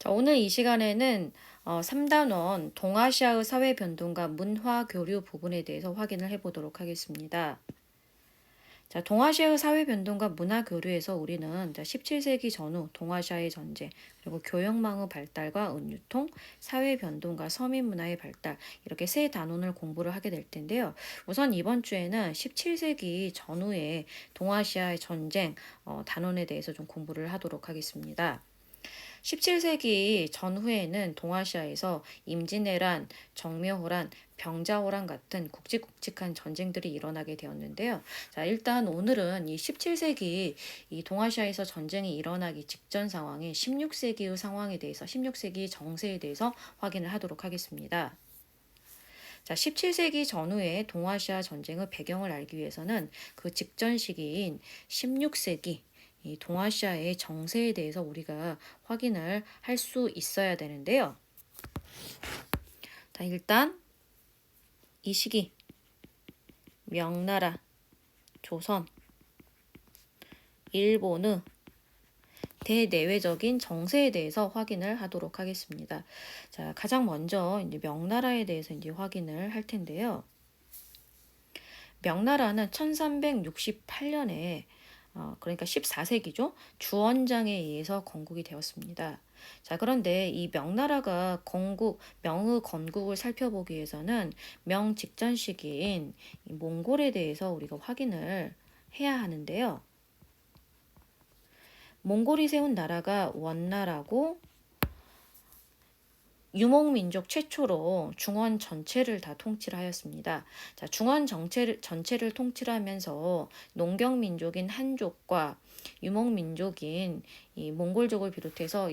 자, 오늘 이 시간에는 3단원 동아시아의 사회 변동과 문화 교류 부분에 대해서 확인을 해보도록 하겠습니다. 자, 동아시아의 사회 변동과 문화 교류에서 우리는 17세기 전후 동아시아의 전쟁, 그리고 교역망의 발달과 은유통, 사회 변동과 서민 문화의 발달, 이렇게 세 단원을 공부를 하게 될 텐데요. 우선 이번 주에는 17세기 전후의 동아시아의 전쟁 단원에 대해서 좀 공부를 하도록 하겠습니다. 17세기 전후에는 동아시아에서 임진왜란, 정묘호란, 병자호란 같은 굵직굵직한 전쟁들이 일어나게 되었는데요. 자, 일단 오늘은 이 17세기 이 동아시아에서 전쟁이 일어나기 직전 상황인 16세기의 상황에 대해서 16세기 정세에 대해서 확인을 하도록 하겠습니다. 자, 17세기 전후의 동아시아 전쟁의 배경을 알기 위해서는 그 직전 시기인 16세기 이 동아시아의 정세에 대해서 우리가 확인을 할 수 있어야 되는데요. 자, 일단 이 시기 명나라, 조선, 일본의 대내외적인 정세에 대해서 확인을 하도록 하겠습니다. 자, 가장 먼저 이제 명나라에 대해서 이제 확인을 할 텐데요. 명나라는 1368년에 그러니까 14세기죠. 주원장에 의해서 건국이 되었습니다. 자, 그런데 이 명나라가 명의 건국을 살펴보기 위해서는 명 직전 시기인 몽골에 대해서 우리가 확인을 해야 하는데요. 몽골이 세운 나라가 원나라고 유목민족 최초로 중원 전체를 다 통치를 하였습니다. 자, 중원 전체를 통치하면서 농경민족인 한족과 유목민족인 이 몽골족을 비롯해서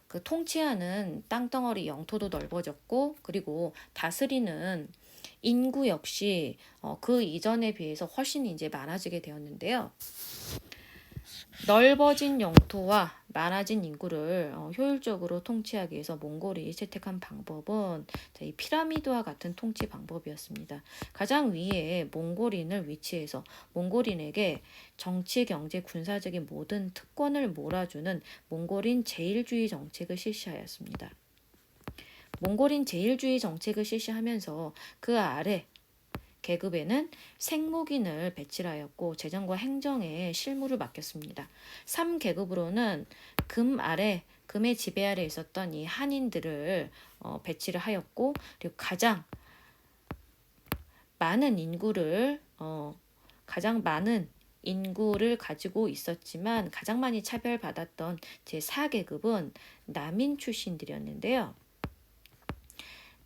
그 통치하는 땅덩어리 영토도 넓어졌고, 그리고 다스리는 인구 역시 그 이전에 비해서 훨씬 이제 많아지게 되었는데요. 넓어진 영토와 많아진 인구를 효율적으로 통치하기 위해서 몽골이 채택한 방법은 이 피라미드와 같은 통치 방법이었습니다. 가장 위에 몽골인을 위치해서 몽골인에게 정치, 경제, 군사적인 모든 특권을 몰아주는 몽골인 제일주의 정책을 실시하였습니다. 몽골인 제일주의 정책을 실시하면서 그 아래 계급에는 생목인을 배치를 하였고 재정과 행정에 실무를 맡겼습니다. 3계급으로는 금의 지배 아래 있었던 이 한인들을 배치를 하였고, 그리고 가장 많은 인구를 가지고 있었지만 가장 많이 차별받았던 제4계급은 남인 출신들이었는데요.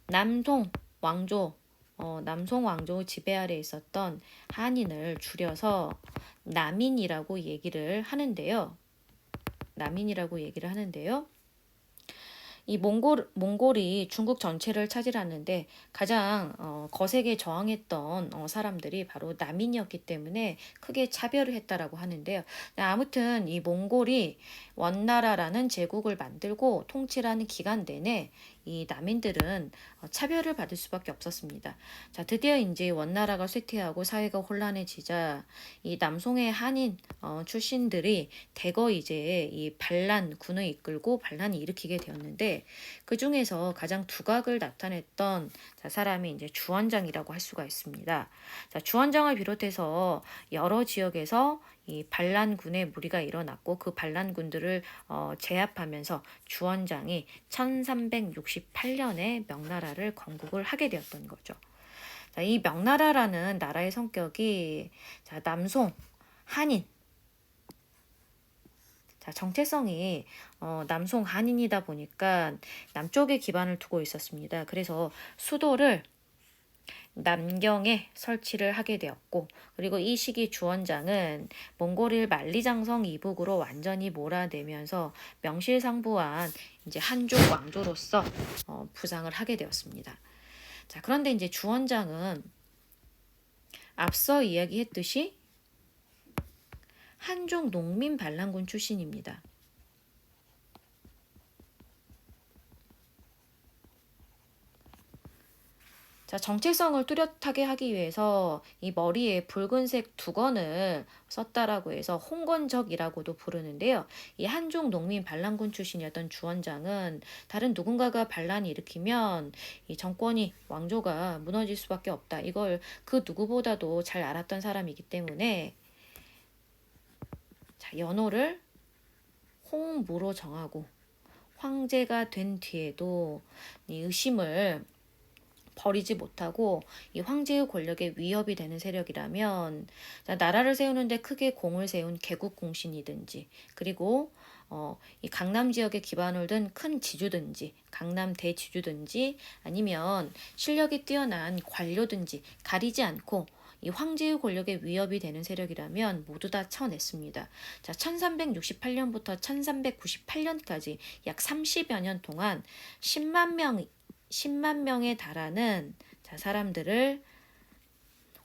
남송 왕조 지배 아래 있었던 한인을 줄여서 남인이라고 얘기를 하는데요. 이 몽골이 중국 전체를 차지하는데 가장 거세게 저항했던 사람들이 바로 남인이었기 때문에 크게 차별을 했다라고 하는데요. 아무튼 이 몽골이 원나라라는 제국을 만들고 통치하는 기간 내내 이 남인들은 차별을 받을 수밖에 없었습니다. 자, 드디어 이제 원나라가 쇠퇴하고 사회가 혼란해지자 이 남송의 한인 출신들이 대거 이제 이 반란군을 이끌고 반란을 일으키게 되었는데, 그 중에서 가장 두각을 나타냈던 사람이 이제 주원장이라고 할 수가 있습니다. 자, 주원장을 비롯해서 여러 지역에서 이 반란군의 무리가 일어났고 그 반란군들을 제압하면서 주원장이 1368년에 명나라를 건국을 하게 되었던 거죠. 자, 이 명나라라는 나라의 성격이 남송, 한인, 정체성이 남송 한인이다 보니까 남쪽에 기반을 두고 있었습니다. 그래서 수도를 남경에 설치를 하게 되었고, 그리고 이 시기 주원장은 몽골을 만리장성 이북으로 완전히 몰아내면서 명실상부한 이제 한족 왕조로서 부상을 하게 되었습니다. 자, 그런데 이제 주원장은 앞서 이야기했듯이 한족 농민 반란군 출신입니다. 자, 정체성을 뚜렷하게 하기 위해서 이 머리에 붉은색 두건을 썼다라고 해서 홍건적이라고도 부르는데요. 이 한족 농민 반란군 출신이었던 주원장은 다른 누군가가 반란을 일으키면 이 정권이 왕조가 무너질 수밖에 없다. 이걸 그 누구보다도 잘 알았던 사람이기 때문에 자, 연호를 홍무로 정하고 황제가 된 뒤에도 이 의심을 버리지 못하고 이 황제의 권력에 위협이 되는 세력이라면 나라를 세우는데 크게 공을 세운 개국공신이든지 그리고 이 강남 지역에 기반을 둔 큰 지주든지 강남 대지주든지 아니면 실력이 뛰어난 관료든지 가리지 않고 이 황제의 권력에 위협이 되는 세력이라면 모두 다 쳐냈습니다. 자, 1368년부터 1398년까지 약 30여 년 동안 10만 명에 달하는 사람들을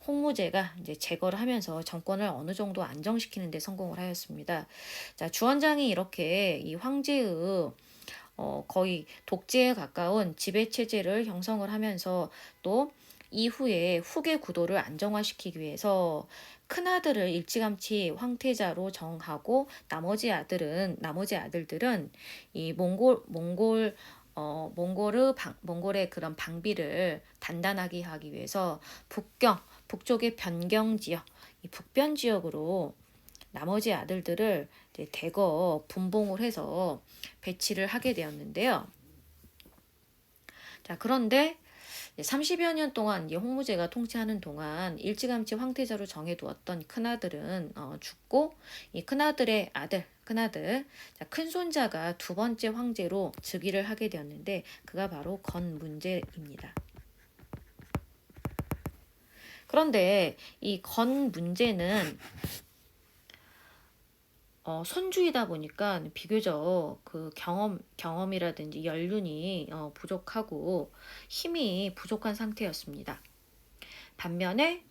홍무제가 이제 제거를 하면서 정권을 어느 정도 안정시키는 데 성공을 하였습니다. 자, 주원장이 이렇게 이 황제의 거의 독재에 가까운 지배 체제를 형성을 하면서 또 이후에 후계 구도를 안정화시키기 위해서 큰아들을 일찌감치 황태자로 정하고 나머지 아들들은 이 몽골의 그런 방비를 단단하게 하기 위해서 북쪽의 변경 지역, 이 북변 지역으로 나머지 아들들을 대거 분봉을 해서 배치를 하게 되었는데요. 자, 그런데 30여 년 동안 홍무제가 통치하는 동안 일찌감치 황태자로 정해두었던 큰아들은 죽고 이 큰아들, 자, 큰손자가 두 번째 황제로 즉위를 하게 되었는데 그가 바로 건문제입니다. 그런데 이 건문제는 손주이다 보니까 비교적 그 경험이라든지 연륜이 부족하고 힘이 부족한 상태였습니다. 반면에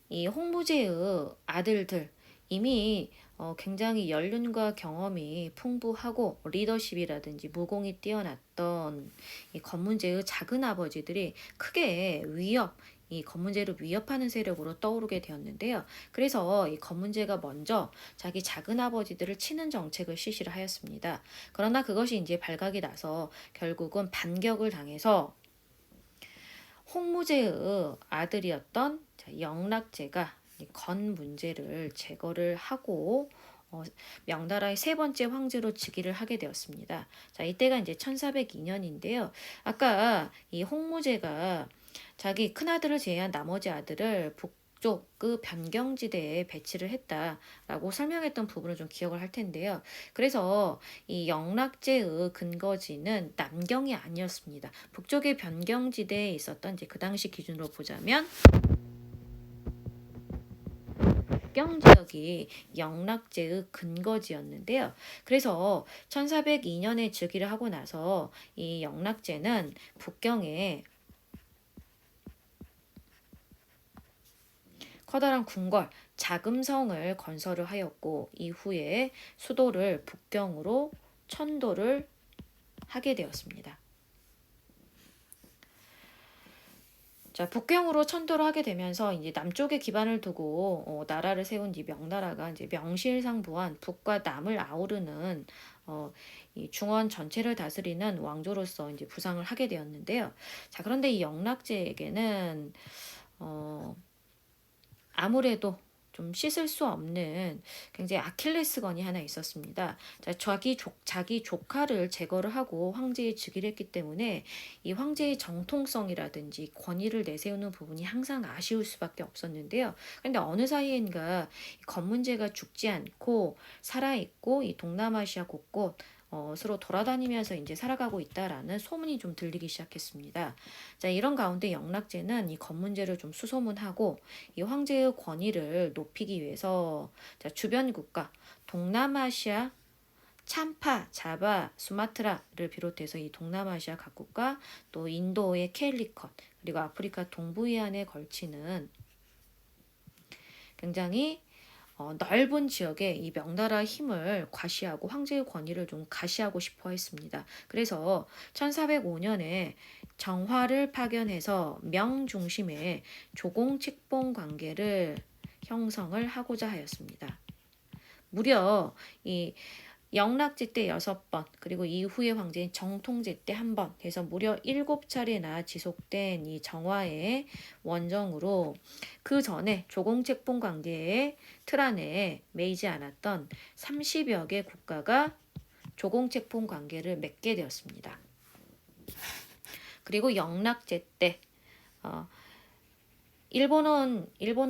이 홍무제의 아들들 이미 굉장히 연륜과 경험이 풍부하고 리더십이라든지 무공이 뛰어났던 이 건문제의 작은 아버지들이 크게 이 건문제를 위협하는 세력으로 떠오르게 되었는데요. 그래서 이 건문제가 먼저 자기 작은 아버지들을 치는 정책을 실시를 하였습니다. 그러나 그것이 이제 발각이 나서 결국은 반격을 당해서 홍무제의 아들이었던 영락제가 건문제를 제거를 하고 명나라의 세 번째 황제로 즉위를 하게 되었습니다. 자, 이때가 이제 1402년인데요. 아까 이 홍무제가 자기 큰아들을 제외한 나머지 아들을 북쪽 그 변경지대에 배치를 했다라고 설명했던 부분을 좀 기억을 할 텐데요. 그래서 이 영락제의 근거지는 남경이 아니었습니다. 북쪽의 변경지대에 있었던 이제 그 당시 기준으로 보자면 북경 지역이 영락제의 근거지였는데요. 그래서 1402년에 즉위를 하고 나서 이 영락제는 북경에 커다란 궁궐, 자금성을 건설을 하였고 이후에 수도를 북경으로 천도를 하게 되었습니다. 자, 북경으로 천도를 하게 되면서 이제 남쪽에 기반을 두고 나라를 세운 이 명나라가 이제 명실상부한 북과 남을 아우르는 이 중원 전체를 다스리는 왕조로서 이제 부상을 하게 되었는데요. 자, 그런데 이 영락제에게는 아무래도 좀 씻을 수 없는 굉장히 아킬레스건이 하나 있었습니다. 자, 자기 조카를 제거를 하고 황제에 즉위를 했기 때문에 이 황제의 정통성이라든지 권위를 내세우는 부분이 항상 아쉬울 수밖에 없었는데요. 그런데 어느 사이인가 건문제가 죽지 않고 살아있고 이 동남아시아 곳곳 서로 돌아다니면서 이제 살아가고 있다라는 소문이 좀 들리기 시작했습니다. 자, 이런 가운데 영락제는 이 건문제를 좀 수소문하고 이 황제의 권위를 높이기 위해서 주변 국가 동남아시아 참파, 자바, 수마트라를 비롯해서 이 동남아시아 각국과 또 인도의 켈리컷 그리고 아프리카 동부해안에 걸치는 굉장히 넓은 지역에 이 명나라의 힘을 과시하고 황제의 권위를 좀 가시하고 싶어 했습니다. 그래서 1405년에 정화를 파견해서 명 중심의 조공책봉 관계를 형성을 하고자 하였습니다. 무려 이 영락제 때 6번, 그리고 이후의 황제인 정통제 때 1번 해서 무려 7차례나 지속된 이 정화의 원정으로 그 전에 조공책봉 관계의 틀 안에 매이지 않았던 30여 개 국가가 조공책봉 관계를 맺게 되었습니다. 그리고 영락제 때 일본은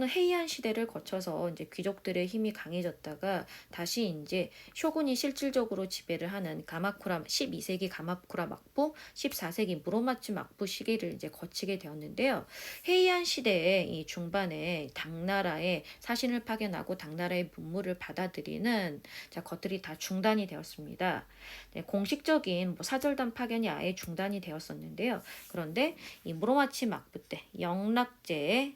헤이안 시대를 거쳐서 이제 귀족들의 힘이 강해졌다가 다시 이제 쇼군이 실질적으로 지배를 하는 12세기 가마쿠라 막부, 14세기 무로마치 막부 시기를 이제 거치게 되었는데요. 헤이안 시대의 이 중반에 당나라의 사신을 파견하고 당나라의 문물을 받아들이는 것들이 다 중단이 되었습니다. 네, 공식적인 사절단 파견이 아예 중단이 되었었는데요. 그런데 이 무로마치 막부 때 영락제의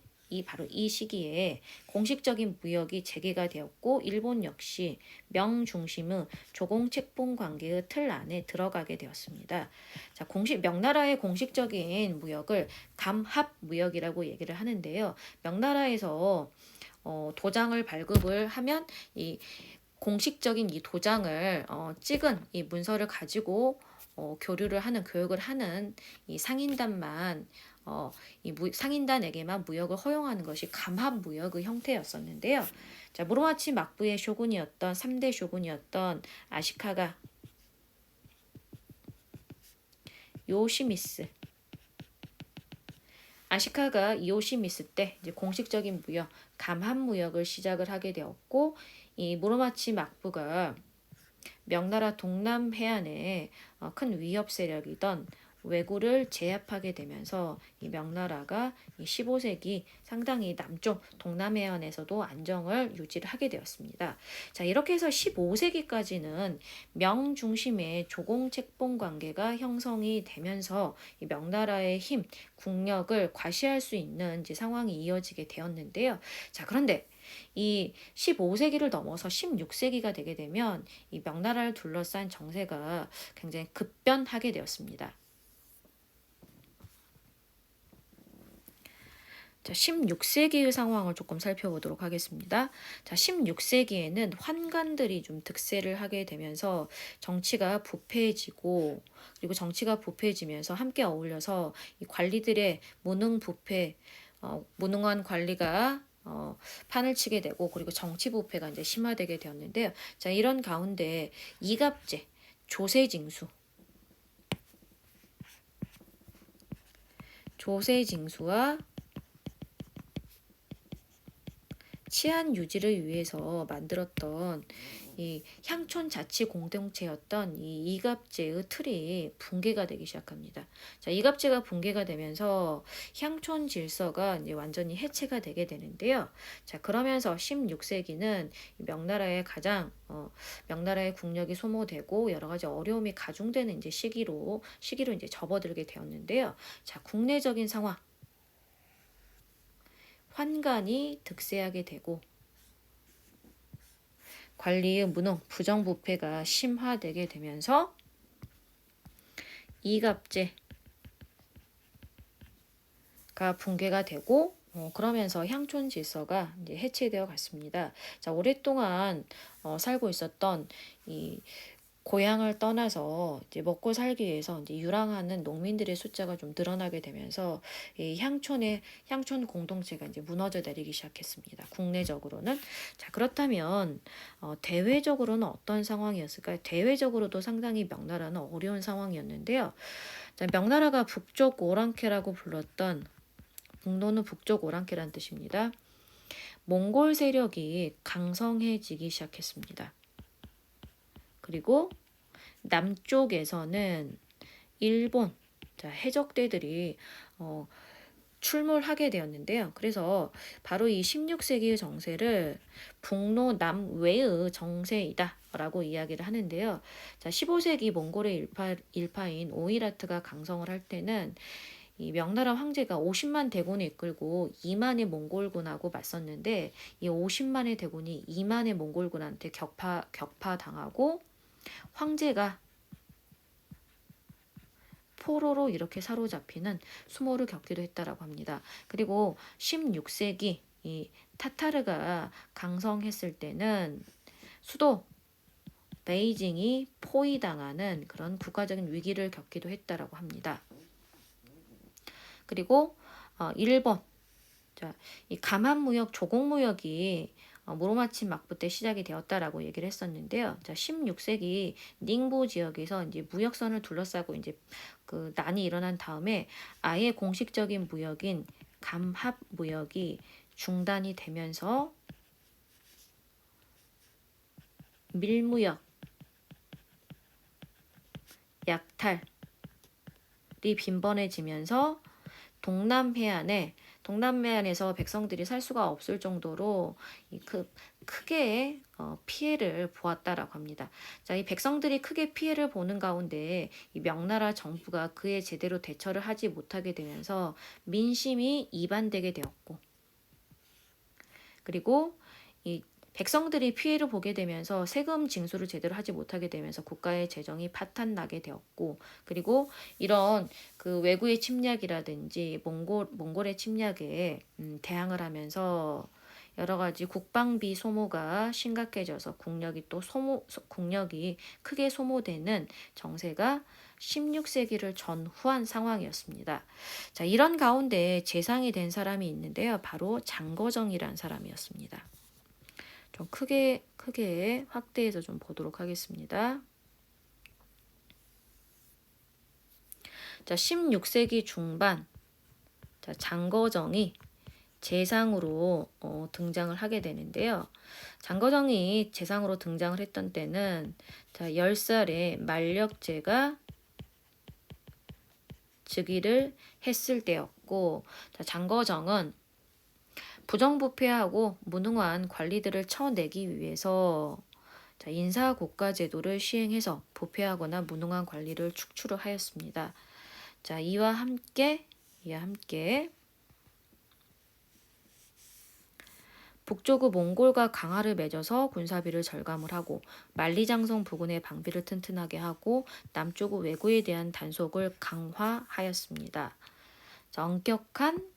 바로 이 시기에 공식적인 무역이 재개가 되었고 일본 역시 명 중심의 조공책봉 관계의 틀 안에 들어가게 되었습니다. 자, 명나라의 공식적인 무역을 감합무역이라고 얘기를 하는데요. 명나라에서 도장을 발급을 하면 이 공식적인 이 도장을 찍은 이 문서를 가지고 교육을 하는 이 상인단만 상인단에게만 무역을 허용하는 것이 감합무역의 형태였었는데요. 자, 무로마치 막부의 쇼군이었던 3대 쇼군이었던 아시카가 요시미스 때 이제 공식적인 무역, 감합무역을 시작을 하게 되었고 이 무로마치 막부가 명나라 동남 해안에 큰 위협 세력이던 왜구를 제압하게 되면서 이 명나라가 15세기 상당히 남쪽 동남해안에서도 안정을 유지를 하게 되었습니다. 자, 이렇게 해서 15세기까지는 명 중심의 조공책봉 관계가 형성이 되면서 이 명나라의 힘, 국력을 과시할 수 있는 이제 상황이 이어지게 되었는데요. 자, 그런데 이 15세기를 넘어서 16세기가 되게 되면 이 명나라를 둘러싼 정세가 굉장히 급변하게 되었습니다. 자, 16세기의 상황을 조금 살펴보도록 하겠습니다. 자, 16세기에는 환관들이 좀 득세를 하게 되면서 정치가 부패해지고 그리고 정치가 부패해지면서 함께 어울려서 이 관리들의 무능한 관리가 판을 치게 되고 그리고 정치 부패가 이제 심화되게 되었는데요. 자, 이런 가운데 이갑제, 조세징수와 치안 유지를 위해서 만들었던 이 향촌 자치 공동체였던 이 이갑제의 틀이 붕괴가 되기 시작합니다. 자, 이갑제가 붕괴가 되면서 향촌 질서가 이제 완전히 해체가 되게 되는데요. 자, 그러면서 16세기는 명나라의 국력이 소모되고 여러 가지 어려움이 가중되는 이제 시기로 이제 접어들게 되었는데요. 자, 국내적인 상황. 환관이 득세하게 되고 관리의 무능, 부정부패가 심화되게 되면서 이갑제가 붕괴가 되고 그러면서 향촌 질서가 이제 해체되어 갔습니다. 자, 오랫동안 살고 있었던 이 고향을 떠나서 이제 먹고 살기 위해서 이제 유랑하는 농민들의 숫자가 좀 늘어나게 되면서 이 향촌 공동체가 이제 무너져 내리기 시작했습니다. 국내적으로는. 자, 그렇다면 대외적으로는 어떤 상황이었을까요? 대외적으로도 상당히 명나라는 어려운 상황이었는데요. 자, 명나라가 북쪽 오랑캐라고 불렀던 북노는 북쪽 오랑캐란 뜻입니다. 몽골 세력이 강성해지기 시작했습니다. 그리고 남쪽에서는 일본 해적대들이 출몰하게 되었는데요. 그래서 바로 이 16세기의 정세를 북로 남외의 정세이다 라고 이야기를 하는데요. 자, 15세기 몽골의 일파인 오이라트가 강성을 할 때는 이 명나라 황제가 50만 대군을 이끌고 2만의 몽골군하고 맞섰는데 이 50만의 대군이 2만의 몽골군한테 격파당하고 황제가 포로로 이렇게 사로잡히는 수모를 겪기도 했다라고 합니다. 그리고 16세기 이 타타르가 강성했을 때는 수도 베이징이 포위당하는 그런 국가적인 위기를 겪기도 했다라고 합니다. 그리고 일본, 자, 이 감한무역, 조공무역이 무로마치 막부 때 시작이 되었다라고 얘기를 했었는데요. 자, 16세기 닝보 지역에서 이제 무역선을 둘러싸고 이제 그 난이 일어난 다음에 아예 공식적인 무역인 감합무역이 중단이 되면서 밀무역, 약탈이 빈번해지면서 동남해안에서 백성들이 살 수가 없을 정도로 크게 피해를 보았다라고 합니다. 자, 이 백성들이 크게 피해를 보는 가운데 이 명나라 정부가 그에 제대로 대처를 하지 못하게 되면서 민심이 이반되게 되었고, 그리고 이 백성들이 피해를 보게 되면서 세금 징수를 제대로 하지 못하게 되면서 국가의 재정이 파탄나게 되었고, 그리고 이런 그 외구의 침략이라든지 몽골의 침략에 대항을 하면서 여러 가지 국방비 소모가 심각해져서 국력이 크게 소모되는 정세가 16세기를 전후한 상황이었습니다. 자, 이런 가운데 재상이 된 사람이 있는데요. 바로 장거정이란 사람이었습니다. 좀 크게 확대해서 좀 보도록 하겠습니다. 자, 16세기 중반, 자, 장거정이 재상으로 등장을 하게 되는데요. 장거정이 재상으로 등장을 했던 때는 자, 10살에 만력제가 즉위를 했을 때였고, 자, 장거정은 부정부패하고 무능한 관리들을 쳐내기 위해서 자, 인사고과제도를 시행해서 부패하거나 무능한 관리를 축출을 하였습니다. 자, 이와 함께 북쪽의 몽골과 강화를 맺어서 군사비를 절감을 하고 만리장성 부근의 방비를 튼튼하게 하고 남쪽의 왜구에 대한 단속을 강화하였습니다. 자, 엄격한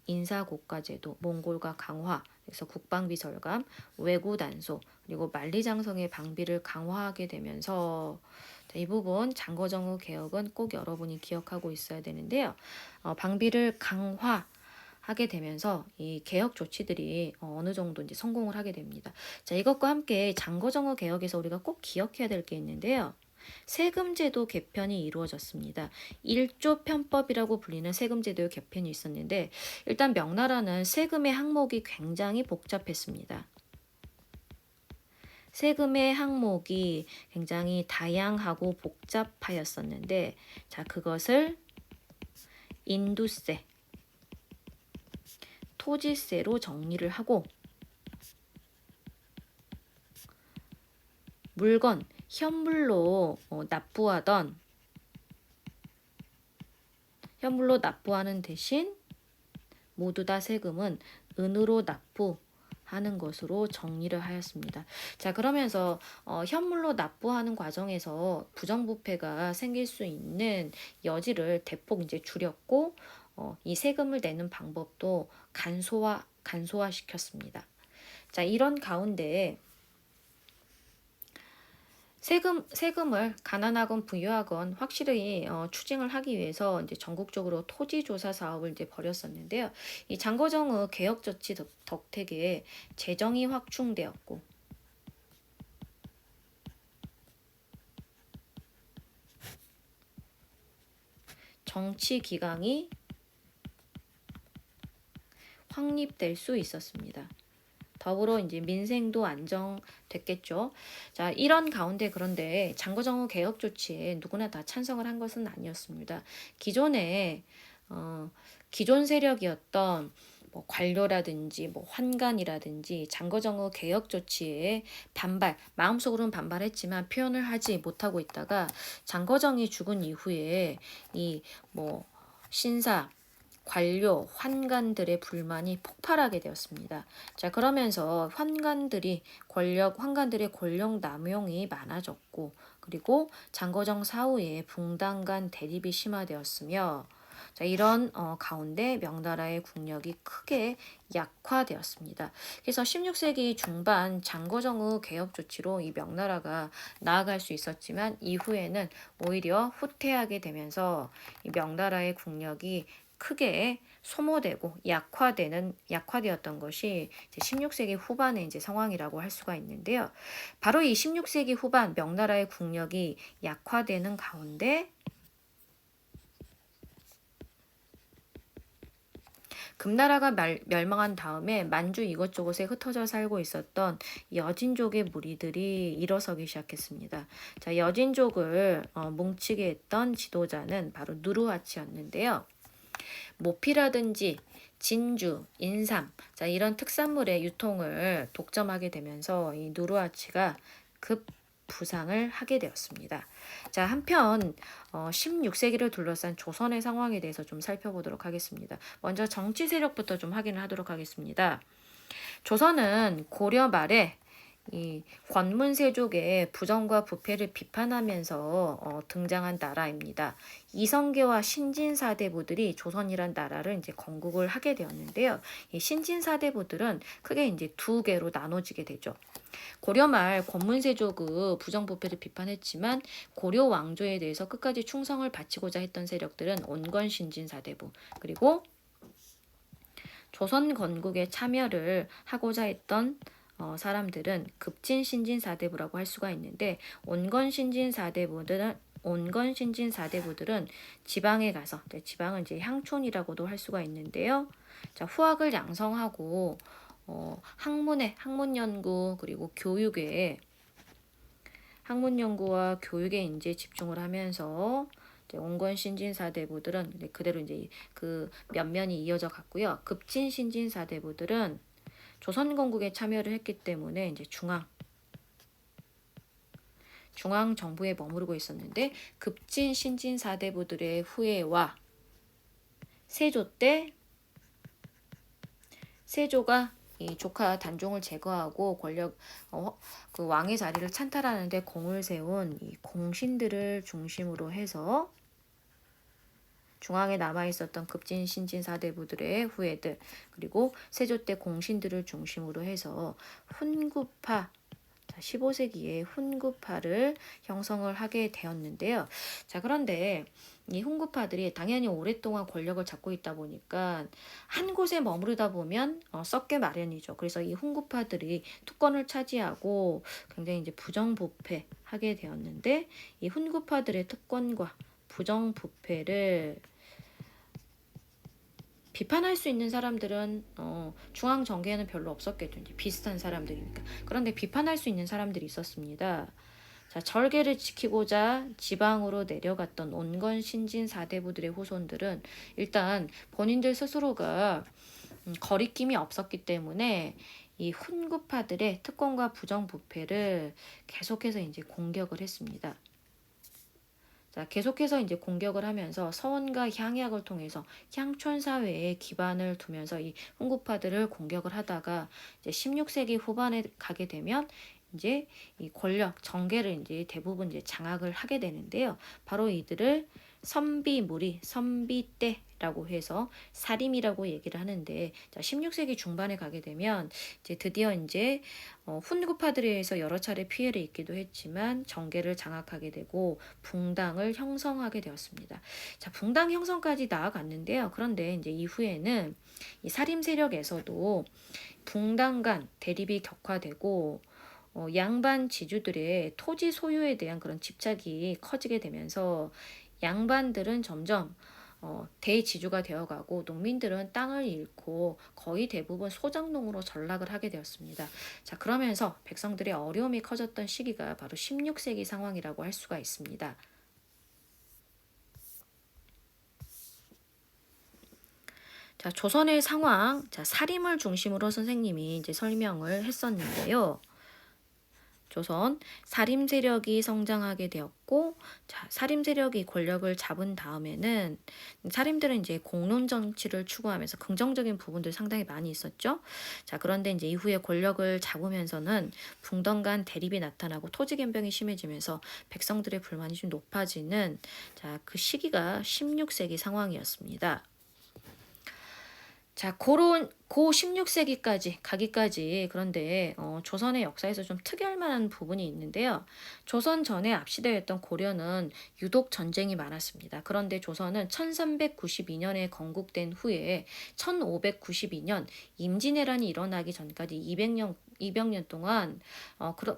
인사고과제도, 몽골과 강화, 그래서 국방비 절감, 왜구 단속, 그리고 만리장성의 방비를 강화하게 되면서 자, 이 부분 장거정의 개혁은 꼭 여러분이 기억하고 있어야 되는데요. 방비를 강화하게 되면서 이 개혁 조치들이 어느 정도 이제 성공을 하게 됩니다. 자, 이것과 함께 장거정의 개혁에서 우리가 꼭 기억해야 될 게 있는데요. 세금제도 개편이 이루어졌습니다. 1조 편법이라고 불리는 세금제도의 개편이 있었는데 일단 명나라는 세금의 항목이 굉장히 복잡했습니다. 세금의 항목이 굉장히 다양하고 복잡하였었는데 자, 그것을 인두세, 토지세로 정리를 하고 물건, 현물로 납부하는 대신 모두 다 세금은 은으로 납부하는 것으로 정리를 하였습니다. 자, 그러면서 현물로 납부하는 과정에서 부정부패가 생길 수 있는 여지를 대폭 이제 줄였고 이 세금을 내는 방법도 간소화시켰습니다. 자, 이런 가운데 세금을 가난하건 부유하건 확실히 추징을 하기 위해서 이제 전국적으로 토지 조사 사업을 이제 벌였었는데요. 이 장거정의 개혁 조치 덕택에 재정이 확충되었고 정치 기강이 확립될 수 있었습니다. 더불어 이제 민생도 안정됐겠죠. 자, 이런 가운데 그런데 장거정의 개혁 조치에 누구나 다 찬성을 한 것은 아니었습니다. 기존 세력이었던 뭐 관료라든지 뭐 환관이라든지 장거정의 개혁 조치에 마음속으로는 반발했지만 표현을 하지 못하고 있다가 장거정이 죽은 이후에 이 뭐 신사 관료, 환관들의 불만이 폭발하게 되었습니다. 자, 그러면서 환관들의 권력 남용이 많아졌고, 그리고 장거정 사후에 붕당 간 대립이 심화되었으며, 자, 이런 가운데 명나라의 국력이 크게 약화되었습니다. 그래서 16세기 중반 장거정의 개혁 조치로 이 명나라가 나아갈 수 있었지만 이후에는 오히려 후퇴하게 되면서 이 명나라의 국력이 크게 소모되고 약화되었던 것이 이제 16세기 후반의 이제 상황이라고 할 수가 있는데요. 바로 이 16세기 후반 명나라의 국력이 약화되는 가운데 금나라가 멸망한 다음에 만주 이것저것에 흩어져 살고 있었던 여진족의 무리들이 일어서기 시작했습니다. 자, 여진족을 뭉치게 했던 지도자는 바로 누르하치였는데요. 모피라든지 진주, 인삼, 자, 이런 특산물의 유통을 독점하게 되면서 이 누르하치가 급 부상을 하게 되었습니다. 자, 한편 16세기를 둘러싼 조선의 상황에 대해서 좀 살펴보도록 하겠습니다. 먼저 정치 세력부터 좀 확인을 하도록 하겠습니다. 조선은 고려 말에 이 권문세족의 부정과 부패를 비판하면서 등장한 나라입니다. 이성계와 신진사대부들이 조선이란 나라를 이제 건국을 하게 되었는데요. 이 신진사대부들은 크게 이제 두 개로 나눠지게 되죠. 고려 말 권문세족의 부정부패를 비판했지만 고려 왕조에 대해서 끝까지 충성을 바치고자 했던 세력들은 온건신진사대부, 그리고 조선 건국에 참여를 하고자 했던 사람들은 급진신진사대부라고 할 수가 있는데, 온건신진사대부들은 지방에 가서, 지방은 이제 향촌이라고도 할 수가 있는데요. 자, 후학을 양성하고 학문 연구 그리고 학문 연구와 교육에 이제 집중을 하면서 온건 신진사대부들은 그대로 이제 그 면면이 이어져 갔고요. 급진 신진사대부들은 조선 건국에 참여를 했기 때문에 이제 중앙 정부에 머무르고 있었는데, 급진 신진사대부들의 후예와 세조 때 세조가 이 조카 단종을 제거하고 그 왕의 자리를 찬탈하는데 공을 세운 이 공신들을 중심으로 해서 중앙에 남아있었던 급진 신진 사대부들의 후예들, 그리고 세조 때 공신들을 중심으로 해서 훈구파, 15세기에 훈구파를 형성을 하게 되었는데요. 자, 그런데 이 훈구파들이 당연히 오랫동안 권력을 잡고 있다 보니까 한 곳에 머무르다 보면 썩게 마련이죠. 그래서 이 훈구파들이 투권을 차지하고 굉장히 이제 부정부패하게 되었는데, 이 훈구파들의 특권과 부정부패를 비판할 수 있는 사람들은 중앙 정계에는 별로 없었겠죠. 비슷한 사람들이니까. 그런데 비판할 수 있는 사람들이 있었습니다. 자, 절개를 지키고자 지방으로 내려갔던 온건 신진 사대부들의 후손들은 일단 본인들 스스로가 거리낌이 없었기 때문에 이 훈구파들의 특권과 부정부패를 계속해서 이제 공격을 했습니다. 자, 계속해서 이제 공격을 하면서 서원과 향약을 통해서 향촌 사회에 기반을 두면서 이 훈구파들을 공격을 하다가 이제 16세기 후반에 가게 되면 이제 이 권력 정계를 이제 대부분 이제 장악을 하게 되는데요. 바로 이들을 선비때라고 해서 사림이라고 얘기를 하는데, 자, 16세기 중반에 가게 되면 이제 드디어 이제 훈구파들에 의해서 여러 차례 피해를 입기도 했지만 정계를 장악하게 되고 붕당을 형성하게 되었습니다. 자, 붕당 형성까지 나아갔는데요. 그런데 이제 이후에는 이 사림 세력에서도 붕당 간 대립이 격화되고 양반 지주들의 토지 소유에 대한 그런 집착이 커지게 되면서 양반들은 점점 대지주가 되어가고 농민들은 땅을 잃고 거의 대부분 소작농으로 전락을 하게 되었습니다. 자, 그러면서 백성들의 어려움이 커졌던 시기가 바로 16세기 상황이라고 할 수가 있습니다. 자, 조선의 상황, 자, 사림을 중심으로 선생님이 이제 설명을 했었는데요. 조선 사림 세력이 성장하게 되었고, 자, 사림 세력이 권력을 잡은 다음에는 사림들은 이제 공론 정치를 추구하면서 긍정적인 부분들 상당히 많이 있었죠. 자, 그런데 이제 이후에 권력을 잡으면서는 붕덩 간 대립이 나타나고 토지兼병이 심해지면서 백성들의 불만이 좀 높아지는, 자, 그 시기가 16세기 상황이었습니다. 자, 고 16세기까지 가기까지, 그런데 조선의 역사에서 좀 특이할 만한 부분이 있는데요. 조선 전에 앞시대였던 고려는 유독 전쟁이 많았습니다. 그런데 조선은 1392년에 건국된 후에 1592년 임진왜란이 일어나기 전까지 200년 동안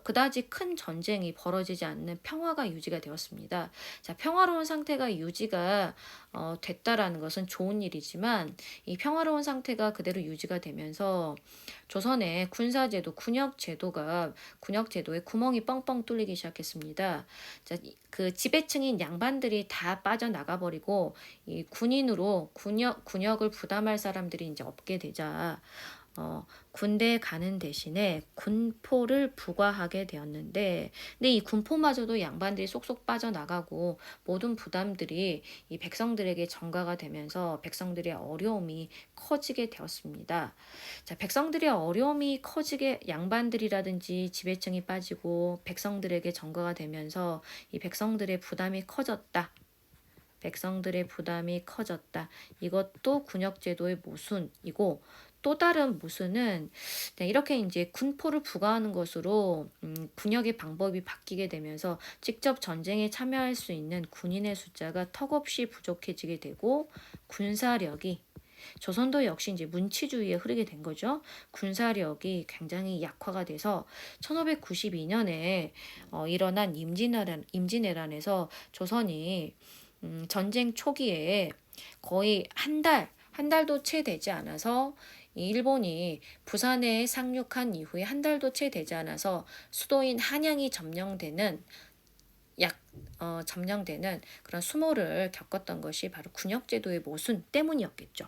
그다지 큰 전쟁이 벌어지지 않는 평화가 유지가 되었습니다. 자, 평화로운 상태가 유지가 됐다라는 것은 좋은 일이지만, 이 평화로운 상태가 그대로 유지가 되면서 조선의 군사제도, 군역제도에 구멍이 뻥뻥 뚫리기 시작했습니다. 자, 그 지배층인 양반들이 다 빠져나가 버리고 이 군인으로 군역을 부담할 사람들이 이제 없게 되자 군대에 가는 대신에 군포를 부과하게 되었는데, 근데 이 군포마저도 양반들이 쏙쏙 빠져나가고 모든 부담들이 이 백성들에게 전가가 되면서 백성들의 어려움이 커지게 되었습니다. 자, 백성들의 어려움이 커지게, 양반들이라든지 지배층이 빠지고 백성들에게 전가가 되면서 이 백성들의 부담이 커졌다. 이것도 군역제도의 모순이고, 또 다른 모순은 이렇게 이제 군포를 부과하는 것으로 군역의 방법이 바뀌게 되면서 직접 전쟁에 참여할 수 있는 군인의 숫자가 턱없이 부족해지게 되고, 군사력이, 조선도 역시 이제 문치주의에 흐르게 된 거죠. 군사력이 굉장히 약화가 돼서 1592년에 일어난 임진왜란에서 조선이 전쟁 초기에 거의 한 달도 채 되지 않아서, 일본이 부산에 상륙한 이후에 한 달도 채 되지 않아서 수도인 한양이 점령되는 그런 수모를 겪었던 것이 바로 군역제도의 모순 때문이었겠죠.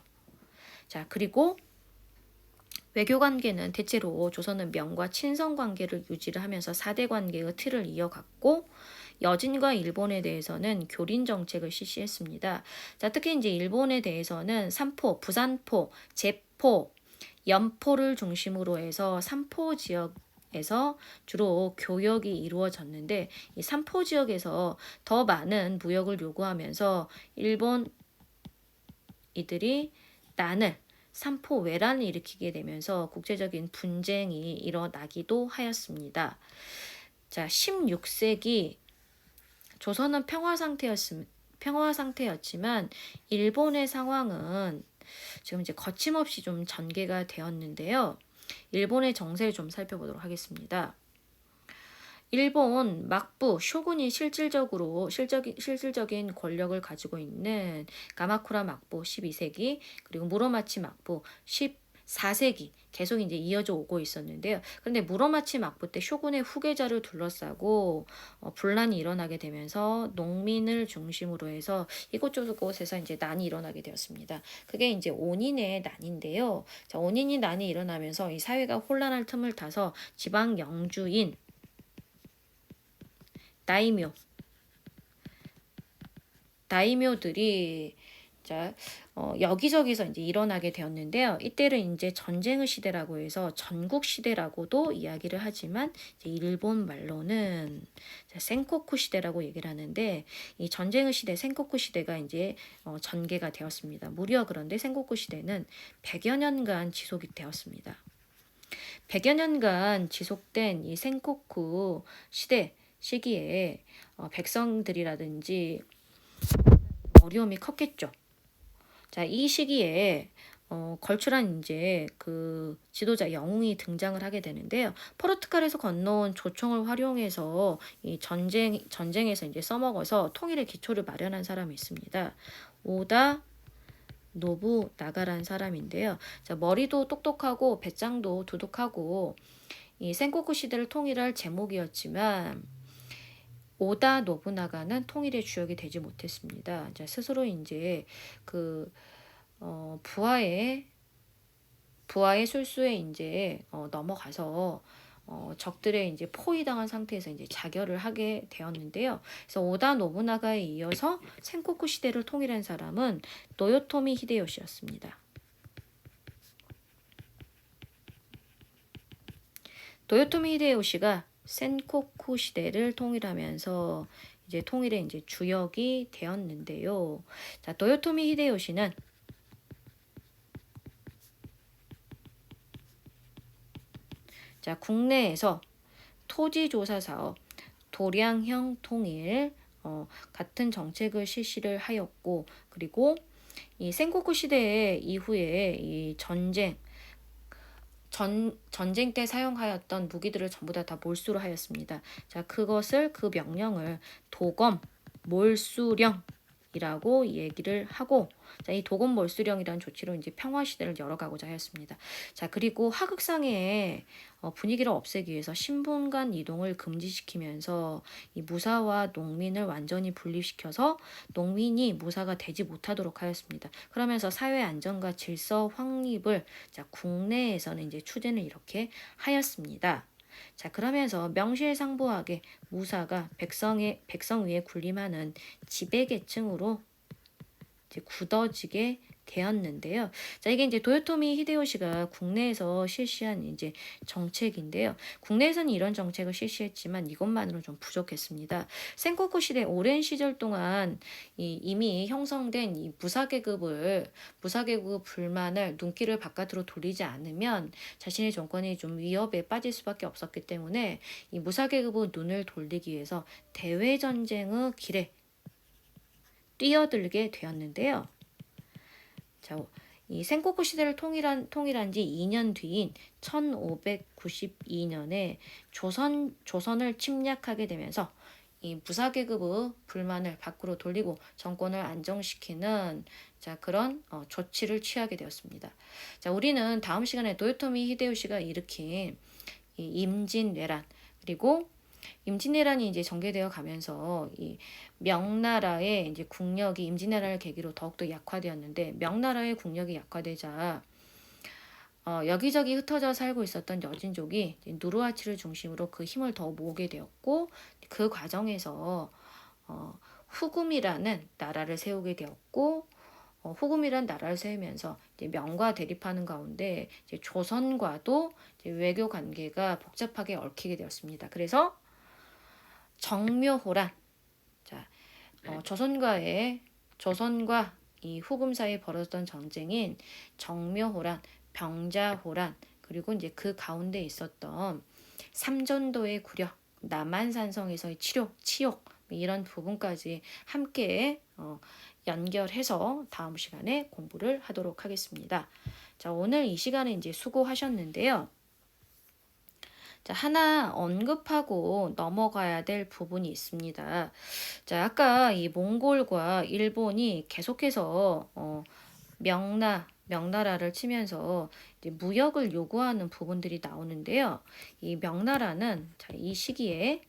자, 그리고 외교 관계는 대체로 조선은 명과 친선 관계를 유지를 하면서 4대 관계의 틀을 이어갔고, 여진과 일본에 대해서는 교린 정책을 실시했습니다. 자, 특히 이제 일본에 대해서는 삼포, 부산포, 제포, 연포를 중심으로 해서 삼포 지역에서 주로 교역이 이루어졌는데, 이 삼포 지역에서 더 많은 무역을 요구하면서 일본 이들이 삼포 외란을 일으키게 되면서 국제적인 분쟁이 일어나기도 하였습니다. 자, 16세기 조선은 평화 상태였지만 일본의 상황은 지금 이제 거침없이 좀 전개가 되었는데요. 일본의 정세를 좀 살펴보도록 하겠습니다. 일본 막부 쇼군이 실질적인 권력을 가지고 있는 가마쿠라 막부 12세기, 그리고 무로마치 막부 14세기 계속 이제 이어져 오고 있었는데요. 그런데 무로마치 막부 때 쇼군의 후계자를 둘러싸고 분란이 일어나게 되면서 농민을 중심으로 해서 이곳저곳에서 이제 난이 일어나게 되었습니다. 그게 이제 온인의 난인데요. 자, 온인이 난이 일어나면서 이 사회가 혼란할 틈을 타서 지방 영주인 다이묘들이, 자, 여기저기서 이제 일어나게 되었는데요. 이때를 이제 전쟁의 시대라고 해서 전국 시대라고도 이야기를 하지만, 이제 일본 말로는 센코쿠 시대라고 얘기를 하는데, 이 전쟁의 시대 센코쿠 시대가 이제 전개가 되었습니다. 무려 그런데 센코쿠 시대는 100여 년간 지속이 되었습니다. 100여 년간 지속된 이 센코쿠 시기에 백성들이라든지 어려움이 컸겠죠. 자, 이 시기에 걸출한 이제 그 지도자 영웅이 등장을 하게 되는데요. 포르투갈에서 건너온 조총을 활용해서 이 전쟁에서 이제 써먹어서 통일의 기초를 마련한 사람이 있습니다. 오다 노부나가라는 사람인데요. 자, 머리도 똑똑하고 배짱도 두둑하고 이 센코쿠 시대를 통일할 제목이었지만, 오다 노부나가는 통일의 주역이 되지 못했습니다. 자, 스스로 이제 그 부하의 술수에 이제 넘어가서 적들의 이제 포위당한 상태에서 이제 자결을 하게 되었는데요. 그래서 오다 노부나가에 이어서 센코쿠 시대를 통일한 사람은 노요토미 히데요시였습니다. 노요토미 히데요시가 센코쿠 시대를 통일하면서 이제 통일의 이제 주역이 되었는데요. 자, 노요토미 히데요시는 자, 국내에서 토지조사 사업, 도량형 통일 같은 정책을 실시를 하였고, 그리고 이 센코쿠 시대 이후에 이 전쟁 때 사용하였던 무기들을 전부 다 몰수를 하였습니다. 자, 그 명령을 도검 몰수령이라고 얘기를 하고, 자, 이 도검 몰수령이라는 조치로 이제 평화 시대를 열어가고자 하였습니다. 자, 그리고 하극상의 분위기를 없애기 위해서 신분 간 이동을 금지시키면서 이 무사와 농민을 완전히 분립시켜서 농민이 무사가 되지 못하도록 하였습니다. 그러면서 사회 안정과 질서 확립을 자, 국내에서는 이제 추진을 이렇게 하였습니다. 자, 그러면서 명실상부하게 무사가 백성 위에 군림하는 지배계층으로 이제 굳어지게 되었는데요. 자, 이게 이제 도요토미 히데요시가 국내에서 실시한 이제 정책인데요. 국내에서는 이런 정책을 실시했지만 이것만으로 좀 부족했습니다. 센코쿠 시대 오랜 시절 동안 이미 형성된 이 무사계급 불만을 눈길을 바깥으로 돌리지 않으면 자신의 정권이 좀 위협에 빠질 수밖에 없었기 때문에 이 무사계급의 눈을 돌리기 위해서 대외 전쟁의 길에 뛰어들게 되었는데요. 자, 이 센코쿠 시대를 통일한 지 2년 뒤인 1592년에 조선을 침략하게 되면서 이 무사계급의 불만을 밖으로 돌리고 정권을 안정시키는 자, 그런 조치를 취하게 되었습니다. 자, 우리는 다음 시간에 도요토미 히데요시가 일으킨 이 임진왜란, 그리고 임진왜란이 이제 전개되어 가면서 이 명나라의 이제 국력이 임진왜란을 계기로 더욱더 약화되었는데, 명나라의 국력이 약화되자 여기저기 흩어져 살고 있었던 여진족이 누르하치를 중심으로 그 힘을 더 모으게 되었고, 그 과정에서 후금이라는 나라를 세우게 되었고, 후금이란 나라를 세우면서 이제 명과 대립하는 가운데 이제 조선과도 이제 외교 관계가 복잡하게 얽히게 되었습니다. 그래서 정묘호란, 자, 조선과 이 후금 사이에 벌어졌던 전쟁인 정묘호란, 병자호란, 그리고 이제 그 가운데 있었던 삼전도의 구력, 남한산성에서의 치욕 이런 부분까지 함께 연결해서 다음 시간에 공부를 하도록 하겠습니다. 자, 오늘 이 시간에 이제 수고하셨는데요. 자, 하나 언급하고 넘어가야 될 부분이 있습니다. 자, 아까 이 몽골과 일본이 계속해서 명나라를 치면서 이제 무역을 요구하는 부분들이 나오는데요. 이 명나라는 자, 이 시기에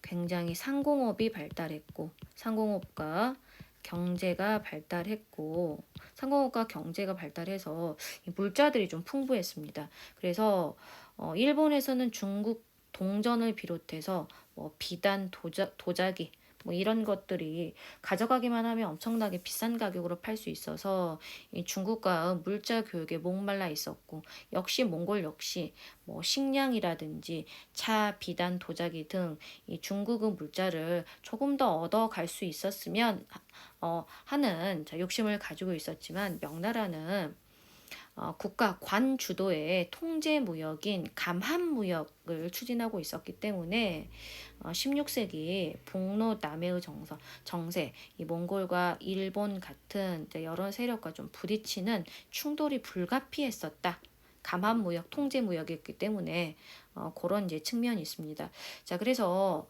굉장히 상공업이 발달했고, 상공업과 경제가 발달해서 물자들이 좀 풍부했습니다. 그래서 일본에서는 중국 동전을 비롯해서 뭐 비단, 도자기 뭐 이런 것들이 가져가기만 하면 엄청나게 비싼 가격으로 팔 수 있어서 이 중국과 물자 교역에 목말라 있었고, 역시 몽골 역시 뭐 식량이라든지 차, 비단, 도자기 등 이 중국의 물자를 조금 더 얻어갈 수 있었으면 하는 욕심을 가지고 있었지만, 명나라는 국가 관 주도의 통제 무역인 감한 무역을 추진하고 있었기 때문에 16세기 북로 남해의 정세, 이 몽골과 일본 같은 여러 세력과 좀 부딪히는 충돌이 불가피했었다. 감한 무역, 통제 무역이었기 때문에 그런 이제 측면이 있습니다. 자, 그래서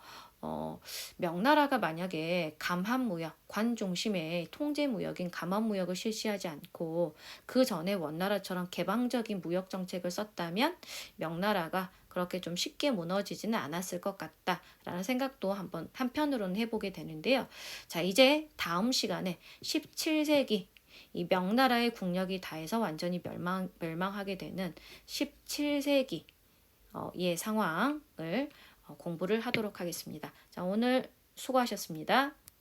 명나라가 만약에 감한무역, 관 중심의 통제무역인 감한무역을 실시하지 않고 그 전에 원나라처럼 개방적인 무역 정책을 썼다면 명나라가 그렇게 좀 쉽게 무너지지는 않았을 것 같다라는 생각도 한편으로는 해보게 되는데요. 자, 이제 다음 시간에 17세기 이 명나라의 국력이 다해서 완전히 멸망하게 되는 17세기 이의 상황을 공부를 하도록 하겠습니다. 자, 오늘 수고하셨습니다.